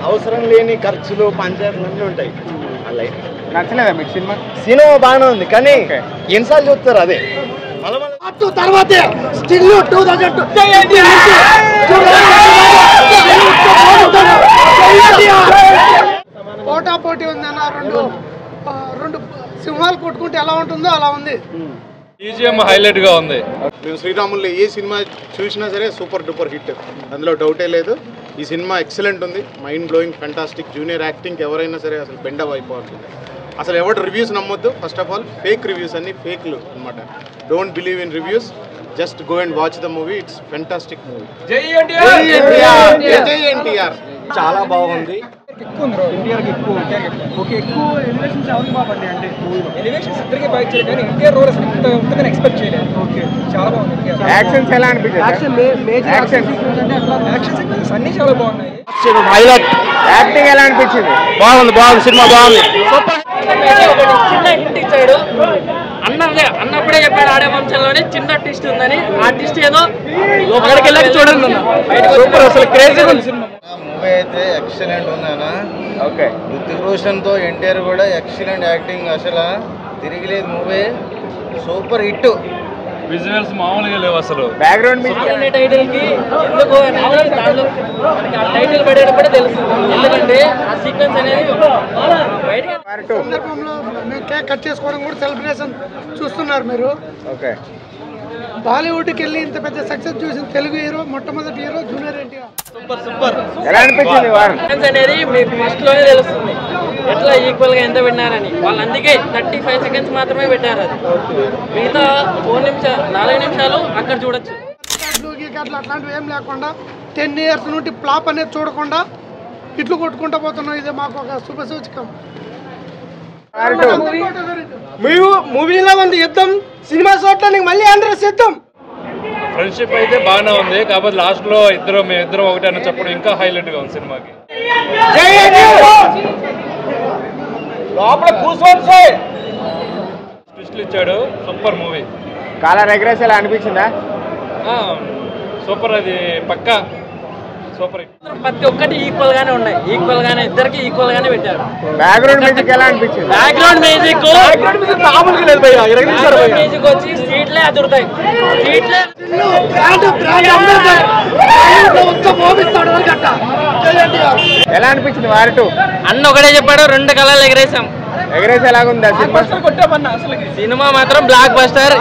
అవసరం లేని ఖర్చులు పంచాయతీలు ఉంటాయి. నచ్చలేదా మీకు సినిమా? సినిమా బాగానే ఉంది కానీ ఎన్నిసార్లు చూస్తారు అదే తర్వాతే స్టిల్ 2002 పోటాపోటీ ఉంది అన్న. రెండు సింహాలు కొట్టుకుంటే ఎలా ఉంటుందో అలా ఉంది. ఈజీఎం హైలైట్ గా ఉంది. మేము శ్రీరాములు ఏ సినిమా చూసినా సరే సూపర్ డూపర్ హిట్, అందులో డౌటే లేదు. ఈ సినిమా ఎక్సలెంట్ ఉంది, mind blowing, fantastic. Junior acting ఎవరైనా సరే అసలు బెండ్ అయిపోతుంది. అసలు ఎవరు రివ్యూస్ నమ్మొద్దు. First of all fake reviews అన్ని ఫేక్లు అనమాట. Don't believe in reviews, just go and watch the movie. It's fantastic movie. జై ఎన్టీఆర్. జై ఎన్టీఆర్. చాలా బాగుంది. ఎక్కువ ఎలివేషన్స్ ఎవరికి బాగుంది అంటే ఎలివేషన్స్ ఇద్దరికి బాగా ఇచ్చారు కానీ ఎన్టీఆర్ రోల్ అసలు ఇంతగా ఎక్స్పెక్ట్ చేయలేదు. ఓకే, చాలా బాగుంది. యాక్షన్స్ ఎలా అనిపించింది? యాక్షన్ అన్ని చాలా బాగున్నాయి. యాక్టింగ్ ఎలా అనిపించింది? బాగుంది సినిమా బాగుంది. చిన్న హింట్ ఇచ్చాడు అన్నప్పుడే చెప్పాడు. ఆడే వంశంలోనే చిన్న ట్విస్ట్ ఉందని. ఆ ట్విస్ట్ ఏదో అక్కడికి వెళ్ళాక చూడండి. సూపర్, అసలు క్రేజీగా ఉంది సినిమా. మూవీ అయితే ఎక్సలెంట్ ఉందన్న. ఓకే, రుతిక్ రోషన్తో ఎన్టీఆర్ కూడా ఎక్సలెంట్ యాక్టింగ్, అసలు తిరిగిలేదు మూవీ. Super hit. విజువల్స్ మామూలుగా లేవు అసలు. బ్యాక్గ్రౌండ్ మ్యూజిక్ టైటిల్ కి ఎందుకు అనేది దాంట్లో మనకి ఆ టైటిల్ పడేటప్పుడే తెలుస్తుంది. ఎందుకంటే ఆ సీక్వెన్స్ అనేది బయటకి సందర్భంలో మేము కేక్ కట్ చేసుకోవడం కూడా సెలబ్రేషన్ చూస్తున్నారు మీరు. ఓకే, బాలీవుడ్కి వెళ్ళి ఇంత పెద్ద సక్సెస్ చూసిన తెలుగు హీరో, మొట్టమొదటి హీరో జూనియర్ ఎన్టీఆర్. ఎలా అనిపించింది? అనేది మీకు ఫస్ట్ లోనే తెలుస్తుంది ఎట్లా ఈక్వల్ గా ఎంత పెట్టినారని. వాళ్ళు అందుకే 35 సెకండ్స్ మాత్రమే పెట్టారు. అది మిగతా 4 నిమిషాలు అక్కడ చూడొచ్చు. అట్లాంటివి ఏం లేకుండా 10 years నుండి ఫ్లాప్ అనేది చూడకుండా ఇట్లు కొట్టుకుంటా పోతున్నాం. ఇది మాకు ఒక శుభ సూచకం. మూవీలో ఉంది యుద్ధం, సినిమా చూడటానికి మళ్ళీ అందరూ సిద్ధం. ఫ్రెండ్షిప్ అయితే బాగానే ఉంది, కాకపోతే లాస్ట్ లో మేమిద్దరం ఒకటే అని చెప్పడం ఇంకా హైలైట్ గా ఉంది సినిమాకి. లోపల కూర్చోండి. ట్విస్ట్లు ఇచ్చాడు. Super movie. కాలర్ ఎగరేసి ఎలా అనిపించిందా? సూపర్, అది పక్కా సూపర్. ప్రతి ఒక్కటి ఈక్వల్ గానే ఉన్నాయి. ఈక్వల్ గానే ఇద్దరికి ఈక్వల్ గానే పెట్టారు. బ్యాక్గ్రౌండ్ మ్యూజిక్ ఎలా అనిపించింది? బ్యాక్గ్రౌండ్ మ్యూజిక్ మ్యూజిక్ వచ్చి సీట్లే అదురుతాయి. సీట్లే ఎలా అనిపించింది? వారి 2 అన్న ఒకటే చెప్పాడు, 2 కలర్లు ఎగరేసాం. ఎగరేసి ఎలాగుందా సినిమా? సినిమా మాత్రం బ్లాక్ బస్టర్.